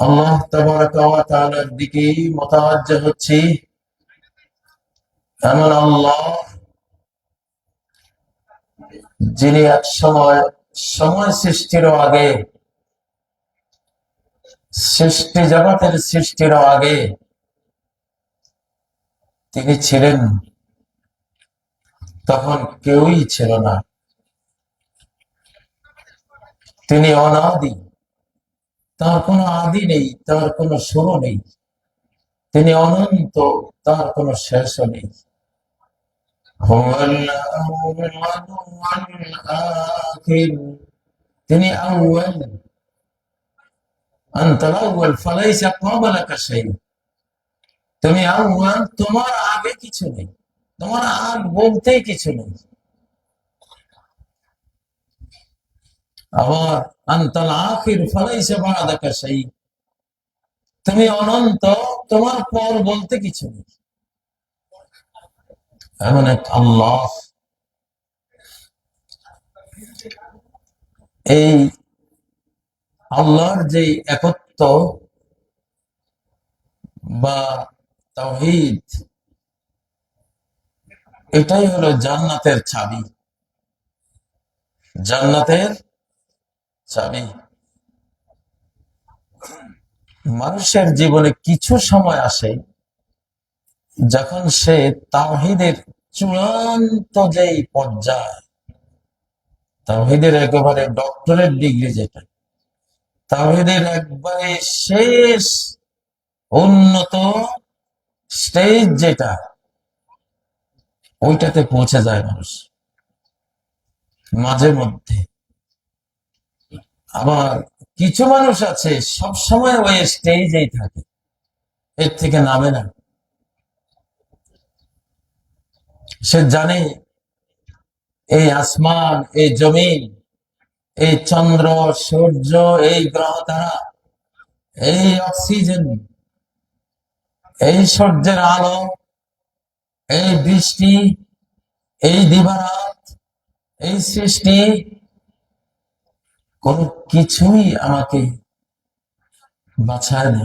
আল্লাহ তাবারাকা ওয়া তাআলার দিকে মুতাওয়াজ্জিহ হচ্ছি। এমন আল্লাহ যিনি এক সময় সময় সৃষ্টিরও আগে, সৃষ্টি জগতের সৃষ্টিরও আগে তিনি ছিলেন, তখন কেউই ছিল না। তিনি অনাদি, তার কোনো আদি নেই, তার কোনো শুরু নেই। তিনি অনন্ত, তার কোনো শেষও নেই। হুয়াল আউয়াল ওয়াল আখির, তিনি আউয়াল, আনতাল আউয়াল ফালাইসা ক্বাবলাকা শাই। তুমি আউয়াল, তোমার আগে কিছু নেই, তোমার আগ বলতেই কিছু নেই। আবার আনতাল আখির ফালাইসা বা'দাকা শাই, তুমি অনন্ত, তোমার পর বলতে কিছু নেই। এমন এক আল্লাহ, এই আল্লাহর যে একত্ব বা তাওহীদ, এটাই হলো জান্নাতের চাবি। জান্নাতের চাবি। মানুষের জীবনে কিছু সময় আসে যখন সে তাওহীদের চূড়ান্ত যেই পর্যায়, তাওহীদের একেবারে ডক্টরেট ডিগ্রি যেটা, তাওহীদের একবারে শেষ উন্নত স্টেজ যেটা, ওইটাতে পৌঁছে যায় মানুষ মাঝে মধ্যে। আবার কিছু মানুষ আছে সব সময় ওই স্টেজেই থাকে, এর থেকে নামে না। সে জানে এই আসমান, এই জমিন, এই চন্দ্র সূর্য, এই গ্রহ তারা, এই অক্সিজেন, এই সূর্যের আলো, এই বৃষ্টি, এই দিবারাত, এই সৃষ্টি, কোন কিছুই আমাকে বাঁচায় না,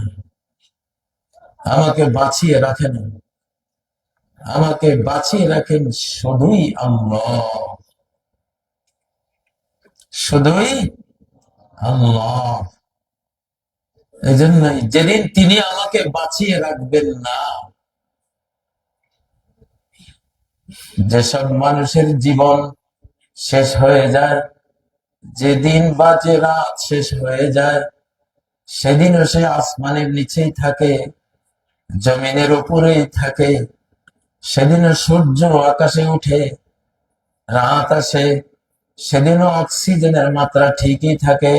আমাকে বাঁচিয়ে রাখে না। আমাকে বাঁচিয়ে রাখেন শুধুই আল্লাহ, শুধুই আল্লাহ। এই জন্যই যেদিন তিনি আমাকে বাঁচিয়ে রাখবেন না, যেসব মানুষের জীবন শেষ হয়ে যায়, যেদিন বা যে রাত শেষ হয়ে যায়, সেদিনও সে আসমানের নিচেই থাকে, জমিনের উপরেই থাকে। সেদিনও সূর্য আকাশে উঠে, রাত আসে, সেদিনও অক্সিজেনের মাত্রা ঠিকই থাকে।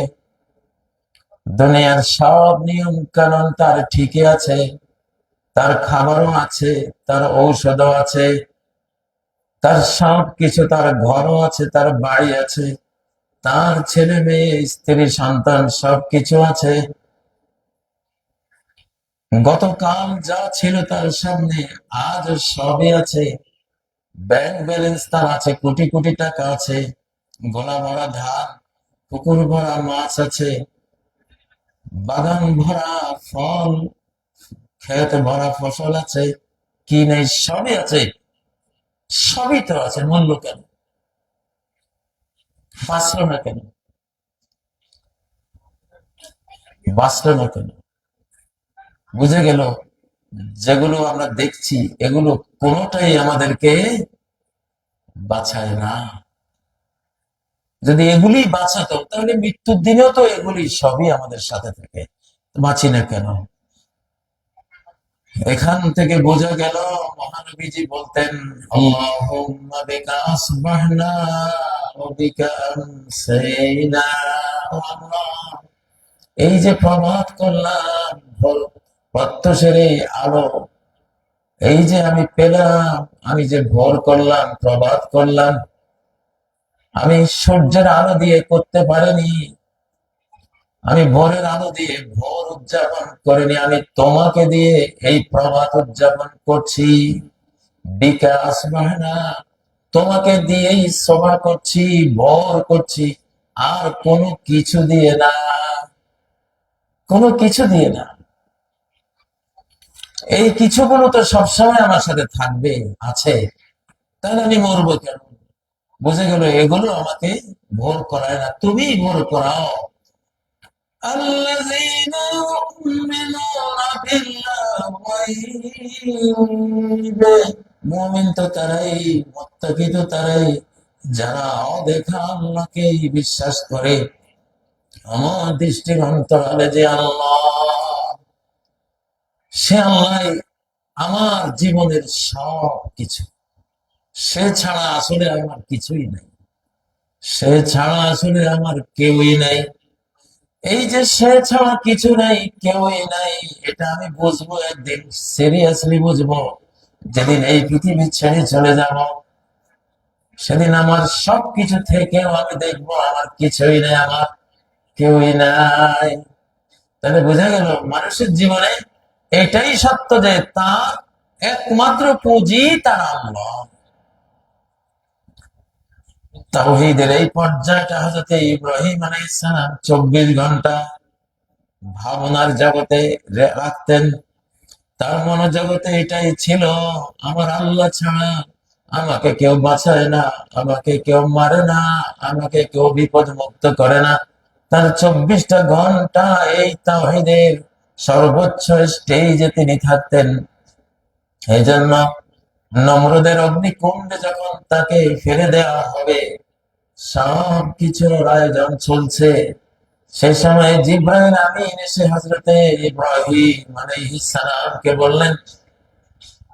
দুনিয়ার সব নিয়ম কানুন তার ঠিকই আছে, তার খাবারও আছে, তার ঔষধও আছে, তার সব কিছু, তার ঘরও আছে, তার বাড়ি আছে, তার ছেলে মেয়ে স্ত্রী সন্তান সবকিছু আছে। গতকাল যা ছিল তার সামনে, আজ সবই আছে। ব্যাংক ব্যালেন্স তার আছে, কোটি কোটি টাকা আছে, গোলা ভরা ধান, পুকুর ভরা মাছ আছে, বাগান ভরা ফল, ক্ষেত ভরা ফসল আছে। কি নেই? সবই আছে। সবই তো আছে, মূল্য কেন? বাঁচলো না কেন? বাঁচলো না কেন? বুঝে গেল যেগুলো আমরা দেখছি এগুলো কোনোটাই আমাদেরকে বাঁচায় না। যদি এগুলি বাঁচাতো তাহলে মৃত্যুর দিনেও তো এগুলি সবই আমাদের সাথে থাকে, বাঁচি না কেন? এখান থেকে বোঝা গেল, মহানবীজি বলতেন, আল্লাহুম্মা বিকা আসবাহনা ওয়া বিকা আমসাইনা। আল্লাহ, এই যে প্রভাত করলাম, ভোর প্রত্যুষের এই আলো, এই যে আমি পেলাম, আমি যে ভোর করলাম, প্রভাত করলাম, আমি সূর্যের আলো দিয়ে করতে পারিনি, আমি ভোরের আলো দিয়ে ভোর উদযাপন করিনি, আমি তোমাকে দিয়ে এই প্রভাত উদযাপন করছি। বিকাশ মাহনা, তোমাকে দিয়েই সভা করছি, ভোর করছি, আর কোনো কিছু দিয়ে না। কোনো কিছু দিয়ে না। এই কিছুগুলো তো সবসময় আমার সাথে থাকবে, আছে, তাহলে আমি মরবো কেন? বুঝে গেল এগুলো আমাকে ভোর করায় না, তুমি ভোর করাও। الذين يؤمنون بالغيب মুমিন তো তারাই, মুত্তাকি তো তারাই, যারা অদেখা আল্লাহকে বিশ্বাস করে। আমার দৃষ্টির অন্তরালে যে আল্লাহ, সে আল্লাহ আমার জীবনের সব কিছু। সে ছাড়া আসলে আমার কিছুই নাই, সে ছাড়া আসলে আমার কেউই নাই। এই যে সে ছাড়া কিছু নাই, কেউই নাই, এটা আমি বুঝবো একদিন, সিরিয়াসলি বুঝবো, যেদিন এই পৃথিবী ছেড়ে চলে যাব। সেদিন আমার সবকিছু থেকেও আমি দেখবো আমার কিছুই নাই, আমার কেউই নাই। তাহলে বোঝা গেল মানুষের জীবনে এটাই সত্য যে তার একমাত্র পুঁজি তার আল্লাহ। তাওহীদের এই পর্যায়টা হযরত ইব্রাহিম আলাইহিস সালাম 24 ঘন্টা ভাবনার জগতে রাখতেন। তার মনোজগতে এটাই ছিল, আমার আল্লাহ ছাড়া আমাকে কেউ বাঁচায় না, আমাকে কেউ মারে না, আমাকে কেউ বিপদ মুক্ত করে না। তার 24টা ঘন্টা এই তাওহীদের সর্বোচ্চ স্টেজে তিনি থাকতেন। এই জন্য নমরুদের অগ্নিকুণ্ডে যখন তাকে ফেলে দেওয়া হবে, সব কিছুর আয়োজন চলছে, সেই সময় জিবরাইল আমিন এসে হযরতে ইব্রাহিম আলাইহিস সালামকে বললেন,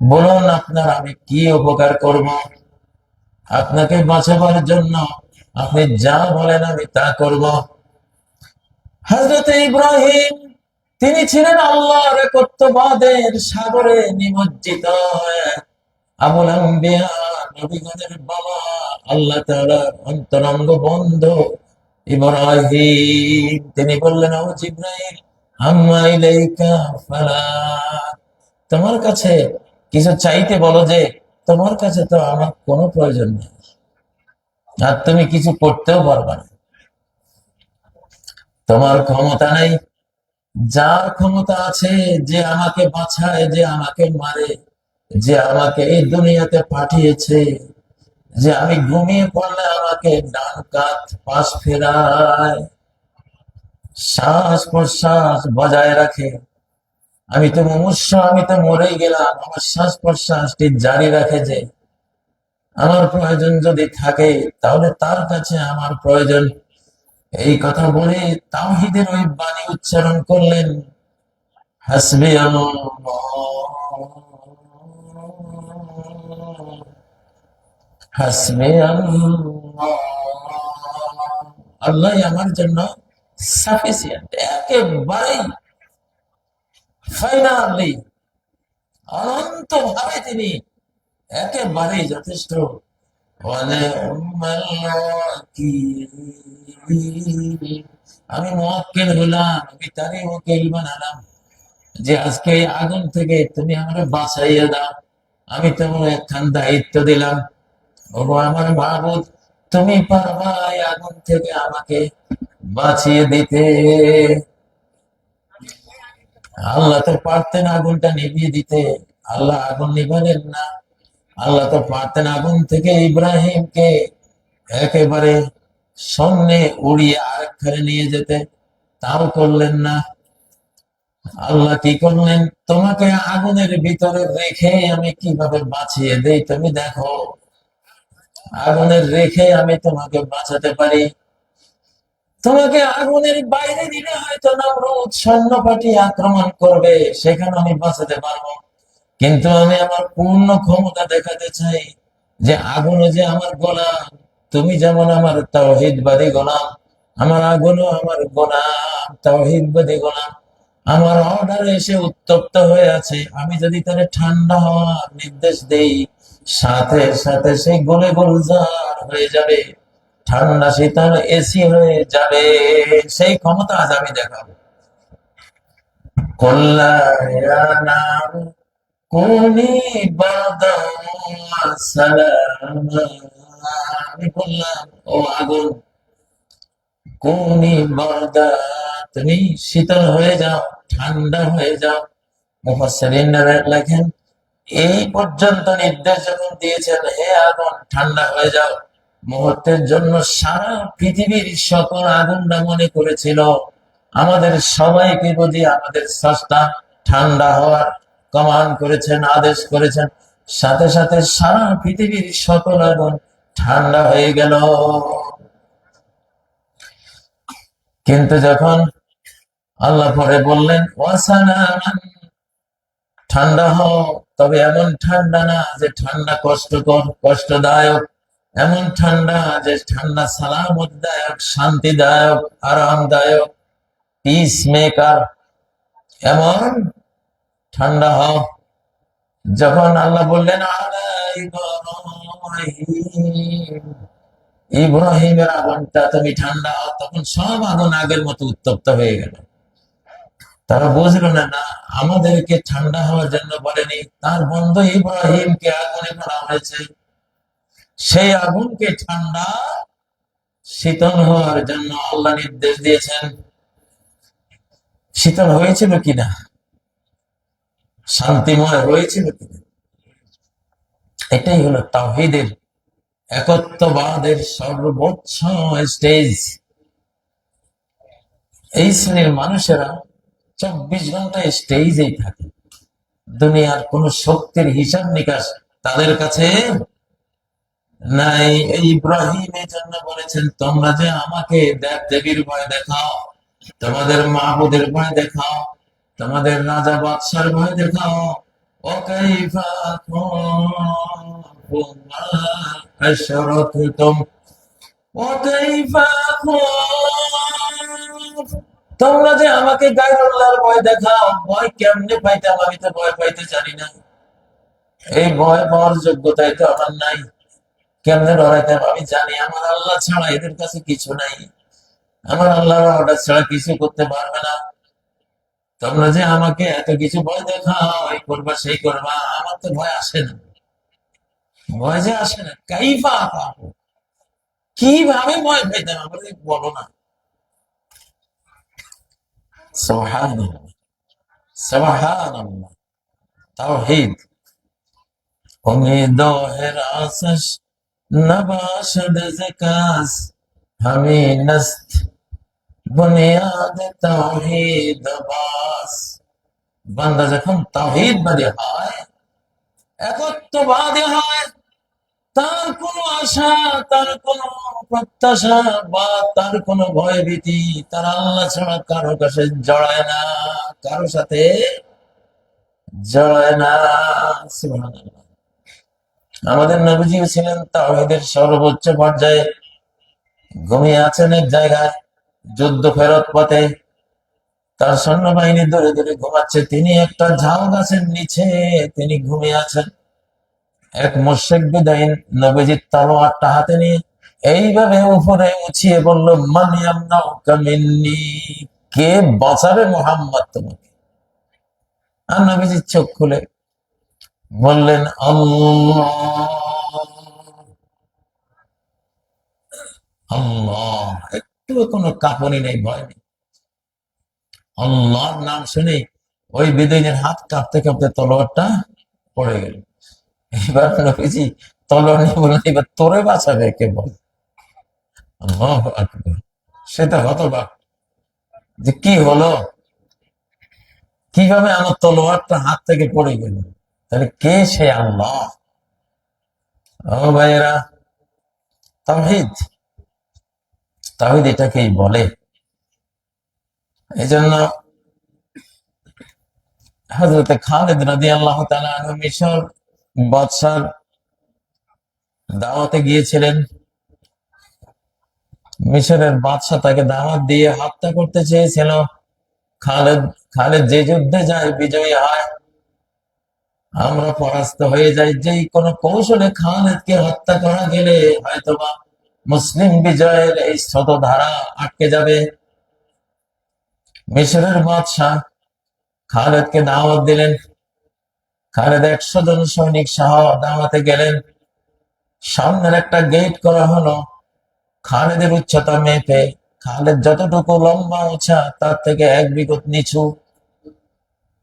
বলুন আপনার আমি কি উপকার করব, আপনাকে বাঁচাবার জন্য আপনি যা বলেন আমি তা করব। হযরতে ইব্রাহিম তিনি ছিলেন আল্লাহর একত্ববাদের সাগরে নিমজ্জিত, আবুল আম্বিয়া নবীগণের বাবা, আল্লাহ তাআলার অন্তরঙ্গ বন্ধু ইব্রাহিম। তিনি বললেন, ও জিবরাইল, আম্মা ইলাইকা ফালা, তোমার কাছে কিছু চাইতে বলো, যে তোমার কাছে তো আমার কোনো প্রয়োজন নেই, আর তুমি কিছু করতেও পারবে না, তোমার ক্ষমতা নেই। যার ক্ষমতা আছে, যে আমাকে বাঁচায়, যে আমাকে মারে, যে আমাকে এই দুনিয়াতে পাঠিয়েছে, যে আমি ঘুমিয়ে পড়লে আমাকে ডান কাত পাশ ফেরায়, শ্বাস প্রশ্বাস বজায় রাখে, আমি তো মুমূর্ষ, আমি তো মরেই গেলাম, আমার শ্বাস প্রশ্বাসটি জারি রাখে, যে আমার প্রয়োজন যদি থাকে তাহলে তার কাছে আমার প্রয়োজন। এই কথা বলে তাওহীদের ওই বাণী উচ্চারণ করলেন, হাসবি হাসবি আল্লাহ আমার জন্য সাফিসিয়েন্ট, একেবারেই ফাইনালি, অনন্ত ভাবে তিনি একেবারেই যথেষ্ট। আমি মুওয়াক্কিল হলাম, আমি তারই ওয়াকিল বানালাম, যে আজকে এই আগুন থেকে তুমি আমার বাঁচাইয়া দাও। আমি তোমার একখান দায়িত্ব দিলাম, ওগো আমার মাবুদ, তুমি পারবা এই আগুন থেকে আমাকে বাঁচিয়ে দিতে। আল্লাহ তো পারতেন আগুনটা নিভিয়ে দিতে, আল্লাহ আগুন নিভালেন না। আল্লাহ তো পারতেন আগুন থেকে ইব্রাহিমকে একেবারে সামনে উড়িয়ে আরেকখানে নিয়ে যেতে, তাও করলেন না। আল্লাহ কি করলেন, তোমাকে আগুনের ভিতরে রেখে আমি কিভাবে বাঁচিয়ে দেই তুমি দেখো। আগুনের রেখে আমি তোমাকে বাঁচাতে পারি। তোমাকে আগুনের বাইরে দিলে হয়তো নমরুদ সৈন্য পাঠিয়ে আক্রমণ করবে, সেখানে আমি বাঁচাতে পারবো। কিন্তু আমি আমার পূর্ণ ক্ষমতা দেখাতে চাই, যে আগুনও যে আমার গোলাম, তুমি যেমন আমার তাওহীদবাদী গোলাম, আমার আগুনও আমার গোলাম, তাওহীদবাদী গোলাম। আমার অর্ডারে এসে উত্তপ্ত হয়ে আছে, আমি যদি তাহলে ঠান্ডা হওয়ার নির্দেশ দেই, সাথে সাথে সেই গলে গুলজার হয়ে যাবে, ঠান্ডা শীতল এসি হয়ে যাবে। সেই ক্ষমতা আজ আমি দেখাবো। কল্যাণ কোনি বাদাম, আমি বললাম, ও আগুন, কুনি বারদা, তুমি শীতল হয়ে যাও, ঠান্ডা হয়ে যাও। মুফাসসিরিনরা লেখেন এই পর্যন্ত নির্দেশ যখন দিয়েছেন, হে আগুন ঠান্ডা হয়ে যাও, মুহূর্তের জন্য সারা পৃথিবীর সকল আগুনটা মনে করেছিল আমাদের সবাইকে বুঝি আমাদের স্রষ্টা ঠান্ডা হওয়ার কমান্ড করেছেন, আদেশ করেছেন। সাথে সাথে সারা পৃথিবীর সকল আগুন ঠান্ডা হয়ে গেল। কিন্তু যখন আল্লাহ পরে বললেন ওয়াসালামান, ঠান্ডা হও, তবে এমন ঠান্ডা না যে ঠান্ডা কষ্টকর, কষ্টদায়ক, এমন ঠান্ডা যে ঠান্ডা সালামতদায়ক, শান্তিদায়ক, আরামদায়ক, পিস মেকার, এমন ঠান্ডা হও। যখন আল্লাহ বললেন আলা ইব্রাহিম, ইব্রাহিমের আগুনটা তুমি ঠান্ডা হও, তখন সব আগুন আগের মতো উত্তপ্ত হয়ে গেল। তারা বুঝলো না, না আমাদেরকে ঠান্ডা হওয়ার জন্য বলেনি, তার বন্ধু ইব্রাহিমকে আগুনে ফেলা হয়েছে, সেই আগুনকে ঠান্ডা শীতল হওয়ার জন্য আল্লাহ নির্দেশ দিয়েছেন। শীতল হয়েছিল কিনা, শান্তিময় হয়েছিল কিনা, এটাই হলো তাওহীদের, একত্ববাদের সর্বোচ্চ স্টেজ। এই শ্রেণীর মানুষেরা 24 ঘন্টা স্টেজেই থাকে। দুনিয়ার কোন শক্তির হিসাব নিকাশ তাদের কাছে নাই। এই ইব্রাহিম এই জন্য বলেছেন, তোমরা যে আমাকে দেব দেবীর ভয় দেখাও, তোমাদের মাহবুদের ভয় দেখাও, তোমাদের রাজা বাদশার ভয় দেখাও, ও কাইফা আখাফু মা আশরাকতুম, ও কাইফা আখাফ, তোমরা যে আমাকে গায়রুল্লাহর ভয় দেখাও, ভয় কেমনে পাইতাম, আমি তো ভয় পাইতে জানি না, এই ভয় পাওয়ার যোগ্যতাই তো আমার নাই, কেমনে ডরাইতাম আমি জানি, আমার আল্লাহ ছাড়া এদের কাছে কিছু নাই, আমার আল্লাহর অর্ডার ছাড়া কিছু করতে পারবে না। তোমরা যে আমাকে এত কিছু ভয় দেখাও, এই করবা সেই করবা, আমার তো ভয় আসে না, ভয় যে আসে না। কাইফা আখাফু, কিভাবে ভয় পেতাম আমার বলো না। সুবহানাল্লাহ, সুবহানাল্লাহ। তাওহীদ উম্মীদো হিরাসশ নবাশদ জিকাস, হামি নস্ত বুনিয়াদ তাওহীদ বাস। বান্দা যখন তাওহীদবাদী হয়, একত্ববাদী হয়, তার কোনো আশা, তার কোনো প্রত্যাশা বা তার কোনো ভয়ভীতি তার আল্লাহ ছাড়া কারো কাছে জড়ায় না, কারো সাথে জড়ায় না। সুবহানাল্লাহ। আমাদের নবীজিও ছিলেন তাওহীদের সর্বোচ্চ পর্যায়ে। ঘুমিয়ে আছেন এক জায়গায়, যুদ্ধ ফেরত পথে, তার সৈন্যবাহিনী দূরে দূরে ঘুমাচ্ছে, তিনি একটা ঝাউ গাছের নিচে তিনি ঘুমিয়ে আছেন। এক মুশরিক বিদায়ী নবীজির তলোয়ারটা হাতে নিয়ে এইভাবে উপরে উঠিয়ে বলল, মান ইয়ামনাউকা মিন্নি, কে বাঁচাবে মুহাম্মদ তোমাকে? আর নবীজি চোখ খুলে বললেন, আল্লাহ, আল্লাহ। একটু কোনো কাঁপুনি নেই, ভয় নেই। আল্লাহর নাম শুনে ওই বিদায়ীর হাত কাঁপতে কাঁপতে তলোয়ারটা পড়ে গেল। এবার নবীজি তলোয়ার নিয়ে বললেন, এবার তোরে বাঁচাবে কে বল? আল্লাহু আকবার। সেটা হতবাক যে কি হলো, কিভাবে আমার তলোয়ারটা হাত থেকে পড়ে গেল, তাহলে কে সে আল্লাহ? ও ভাইয়েরা, তাওহীদ, তাওহীদ এটাকেই বলে। এই জন্য হযরত খালিদ রাদিয়াল্লাহু তাআলা আনহু মিশর বাদশার দাওয়াতে গিয়েছিলেন। মিশরের বাদশা তাকে দাওয়াত দিয়ে হত্যা করতে চেয়েছিল। খালেদ খালেদ যে যুদ্ধে যায় বিজয়ী হয়, আমরা পরাস্ত হয়ে যাই। যেই কোনো কৌশলে খালেদকে হত্যা করা গেলে হয়তোবা মুসলিম বিজয়ের এই স্রোতধারা আটকে যাবে। মিশরের বাদশাহ খালেদকে দাওয়াত দিলেন। খালেদ 100 জন সৈনিক সহ দাওয়াতে গেলেন। সামনের একটা গেট করা হলো, খালেদের উচ্চতা মেপে খালেদ যতটুকু লম্বা উঁচা তার থেকে 1 বিঘত নিচু,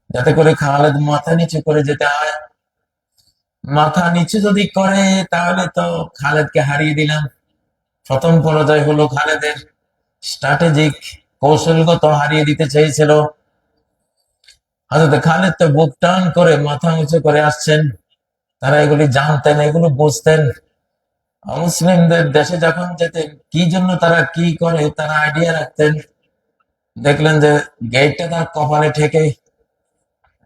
যাতে করে খালেদ মাথা নিচু করে যেতে হয়। মাথা নিচু যদি করে তাহলে তো খালেদকে হারিয়ে দিলাম। প্রথম পরাজয় হলো খালেদের। স্ট্র্যাটেজিক, কৌশলগত হারিয়ে দিতে চেয়েছিল। হযরত খালেদ তো বুক টান করে মাথা উঁচু করে আসছেন। তারা এগুলি জানতেন, এগুলো বুঝতেন। মুসলিমদের দেশে যখন যেতেন, কি জন্য তারা কি করে তারা আইডিয়া রাখতেন। দেখলেন যে গেটটা তার কপালে ঠেকে,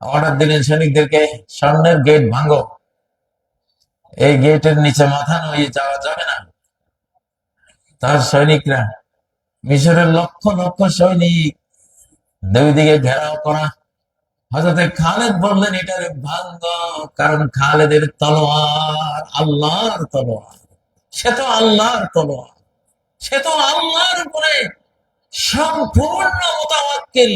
অর্ডার দিলেন সৈনিকদেরকে, স্বর্ণের গেট ভাঙো, এই গেটের নিচে মাথা নুয়ে যাওয়া যাবে না। তার সৈনিকরা, মিশরের লক্ষ লক্ষ সৈনিক, দুই দিকে ঘেরাও করা। হযরত খালেদ বললেন এটারে ভাঙো, কারণ খালেদের তলোয়ার আল্লাহর তলোয়ার। সে তো আল্লাহর তলোয়ার, সে তো আল্লাহর উপরে সম্পূর্ণ মোতাওয়াক্কিল,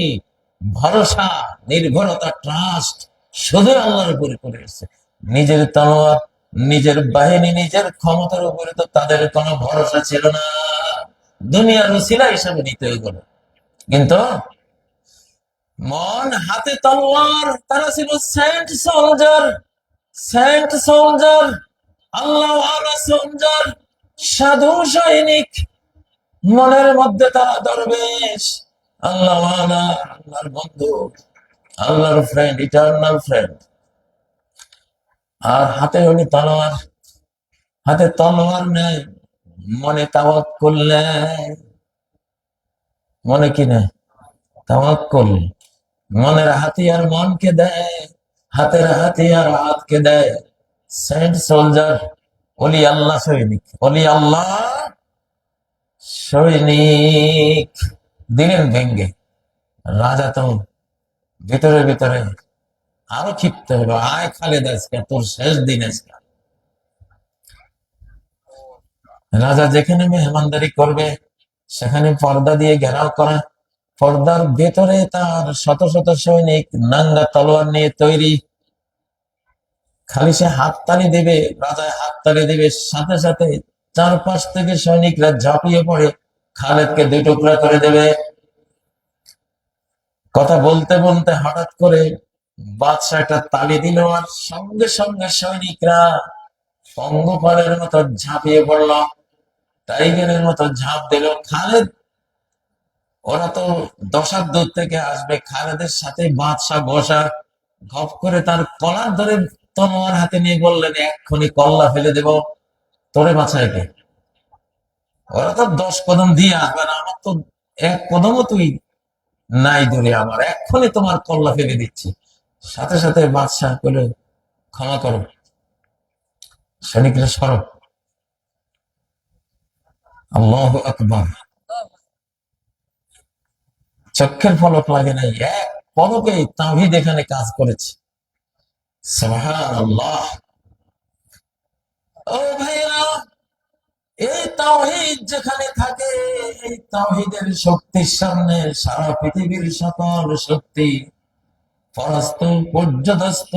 ভরসা, নির্ভরতা, ট্রাস্ট শুধু আল্লাহর উপরে করে এসেছে। নিজের তলোয়ার, নিজের বাহিনী, নিজের ক্ষমতার উপরে তো তাদের কোনো ভরসা ছিল না। দুনিয়ার উসিলা হিসাবে নিতে এগুলো, কিন্তু মন হাতে তলোয়ার। তারা ছিল সেন্ট সোলজার, সেন্ট সোলজার, আল্লাহওয়ালা সোলজার, সাধু সৈনিক। মনের মধ্যে তারা দরবেশ, আল্লাহওয়ালা, আল্লাহর বন্ধু, আল্লাহর ফ্রেন্ড, ইটারনাল ফ্রেন্ড। আর হাতে হলি তলোয়ার। হাতে তলোয়ার নেই, মনে তাওয়াক্কুল নেই। মনে কি নেই? তাওয়াক্কুল। মনের হাতিয়ার মনকে দেয়, হাতের হাতিয়ার হাতকে দেয়। সেন্ট সোলজার, ওলি আল্লাহ সৈনিক, ওলি আল্লাহ সৈনিক। দিলেন ভেঙ্গে। রাজা তো ভিতরে ভিতরে আরো ক্ষিপ্ত হলো, আয় খালেদ, আজকে তোর শেষ দিন। আজকে রাজা যেখানে মেহমানদারি করবে সেখানে পর্দা দিয়ে ঘেরাও করা। পর্দার ভেতরে তার শত শত সৈনিক নাঙ্গা তলোয়ার নিয়ে তৈরি। খালি সে হাততালি দেবে, রাজায় হাততালি দেবে, সাথে সাথে চারপাশ থেকে সৈনিকরা ঝাঁপিয়ে পড়ে খালেদকে 2 টুকরা করে দেবে। কথা বলতে বলতে হঠাৎ করে বাদশা একটা তালি দিল, আর সঙ্গে সঙ্গে সৈনিকরা পঙ্গপালের মতো ঝাঁপিয়ে পড়ল, টাইগারের মতো ঝাঁপ দিল। খালেদ, ওরা তো 10 হাত দূর থেকে আসবে, খালেদের সাথে বাদশা বসা। ঘপ করে তার কলার ধরে তলোয়ার হাতে নিয়ে বললেন, এক্ষুনি কল্লা ফেলে দেব, তোরে বাঁচায় কে? ওরা তো 10 কদম দিয়ে আসবে না, আমার তো 1 কদমও তুই নাই ধরে, আমার এক্ষুনি তোমার কল্লা ফেলে দিচ্ছি। সাথে সাথে বাদশাহ বলে, ক্ষমা করো, সৈনিকরা সরো। আল্লাহু আকবার। চক্ষের পলক লাগে নাই, এক পলকে তাওহীদ এখানে কাজ করেছে। সুবহানাল্লাহ। ও ভাইরা, এই তাওহীদ যেখানে থাকে, এই তাওহীদের শক্তির সামনে সারা পৃথিবীর সকল শক্তি পরাস্ত, পর্যদস্ত,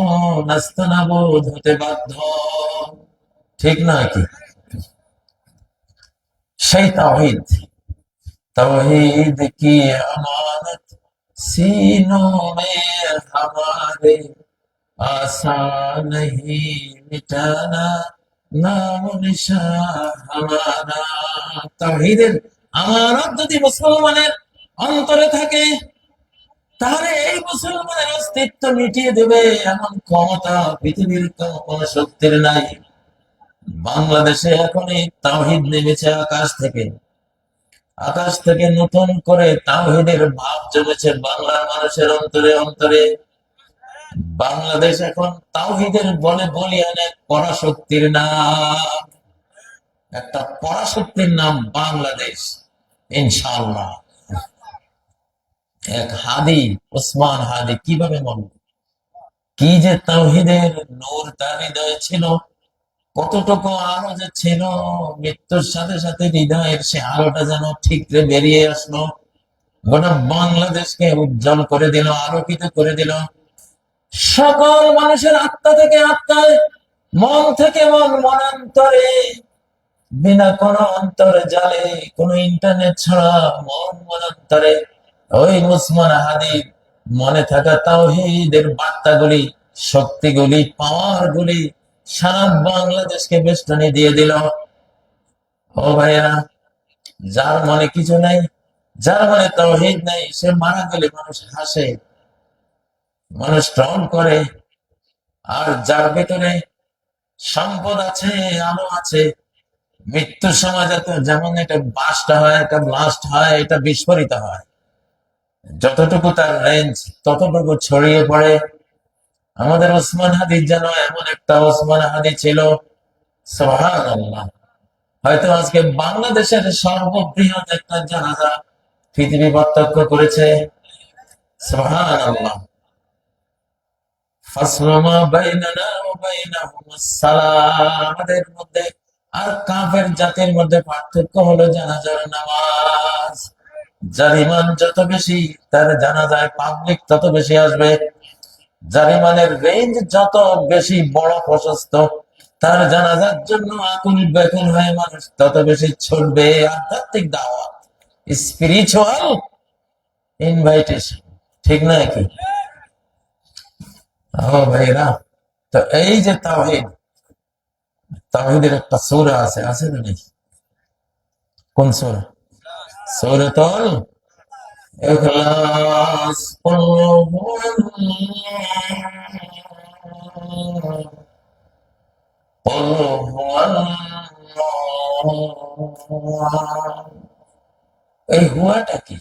নাস্তানাবুদ হতে বাধ্য। ঠিক না কি? সেই তাওহীদ, तौहीद की अमानत सीनों में हमारे, आसान नहीं मिटाना नाम निशान हमारा। তাওহীদের আমানত যদি মুসলমানের অন্তরে থাকে, তাহলে এই মুসলমানের অস্তিত্ব মিটিয়ে দেবে এমন ক্ষমতা পৃথিবীর কোন শক্তির নাই। বাংলাদেশে এখন এই তাওহীদ নেমেছে আকাশ থেকে। আকাশ থেকে নতুন করে তাওহীদের ভাব জমেছে বাংলার মানুষের অন্তরে অন্তরে। বাংলাদেশ এখন তাওহীদের বলে বলিয়ান এক পরাশক্তির নাম, একটা পরাশক্তির নাম বাংলাদেশ। ইনশাআল্লাহ এক হাদি, ওসমান হাদি কিভাবে বলল, কি যে তাওহীদের নূর তার হৃদয়ে ছিল, কতটুকু আলো যে ছিল। মৃত্যুর সাথে সাথে হৃদয়ের সে আলোটা যেন ঠিকরে বেরিয়ে আসলো, গোটা বাংলাদেশকে উজ্জ্বল করে দিল, আলোকিত করে দিল। সকল মানুষের আত্মা থেকে আত্মায়, মন থেকে মন, মনান্তরে বিনা কোনো অন্তর্জালে, কোনো ইন্টারনেট ছাড়া মন মনান্তরে ওই উসমান হাদির মনে থাকা তাওহীদের বার্তাগুলি, শক্তিগুলি, পাওয়ার গুলি সারা বাংলাদেশকে বেষ্টনী দিয়ে দিল। ও ভাইয়েরা, যার মনে কিছু নাই, যার মনে তাওহীদ নাই, সে মারা গেলে মানুষ হাসে, মানুষ ট্রল করে। আর যার ভেতরে সম্পদ আছে, আলো আছে, মৃত্যুর সময় যাতে যেমন এটা বাস্ট হয়, এটা ব্লাস্ট হয়, এটা বিস্ফোরিত হয়, যতটুকু তার রেঞ্জ ততটুকু ছড়িয়ে পড়ে। আমাদের ওসমান হাদি যেন এমন একটা ওসমান হাদি ছিল, সুবহানাল্লাহ। হয়তো আজকে বাংলাদেশের সর্ববৃহৎ একটা জানাজা পৃথিবী প্রত্যক্ষ করেছে, সুবহানাল্লাহ। ফাসলুমা বাইনানা ওয়া বাইনাহুমুস সালাম, আমাদের মধ্যে আর কাফের জাতির মধ্যে পার্থক্য হলো জানাজার নামাজ। যার ইমান যত বেশি, তার জানাজায় পাবলিক তত বেশি আসবে। যার ইমানের রেঞ্জ যত বেশি বড় প্রশস্ত, তার জানাজার জন্য আকুল ব্যাকুল হয়ে মানুষ তত বেশি ছুটবে। আধ্যাত্মিক দাওয়াত, স্পিরিচুয়াল ইনভাইটেশন, ঠিক না কি? ও ভাইরা, তো এই যে তাওহীদ, তাওহীদের একটা সূরা আছে, আছে না নাকি? কোন সূরা? সূরাতুল ইখলাস। কুল হুয়াল্লাহু, কুল হুয়াল্লাহু। এই হুয়াটা কি?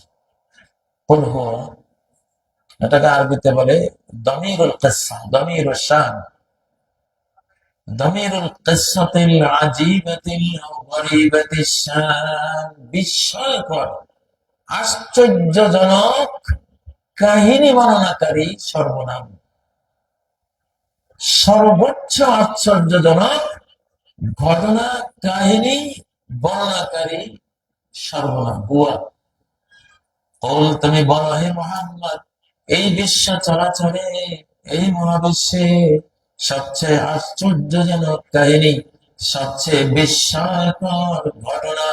কুল হুয়া, এটাকে আরবিতে বলে দমিরুল কিসসা, দমিরুল শান, দমিরুল কিসসাতিল আজিবাতিল গরীবাতিশ শান। বিস্ময়কর, আশ্চর্যজনক কাহিনী বর্ণনাকারী সর্বনাম, সর্বোচ্চ আশ্চর্যজনক ঘটনা কাহিনী বর্ণনাকারী সর্বনাম হুয়া। বল, তুমি বলো হে মুহাম্মদ, এই বিশ্ব চরাচরে, এই মহাবিশ্বে সবচেয়ে আশ্চর্যজনক কাহিনী, সবচেয়ে বিস্ময়কর ঘটনা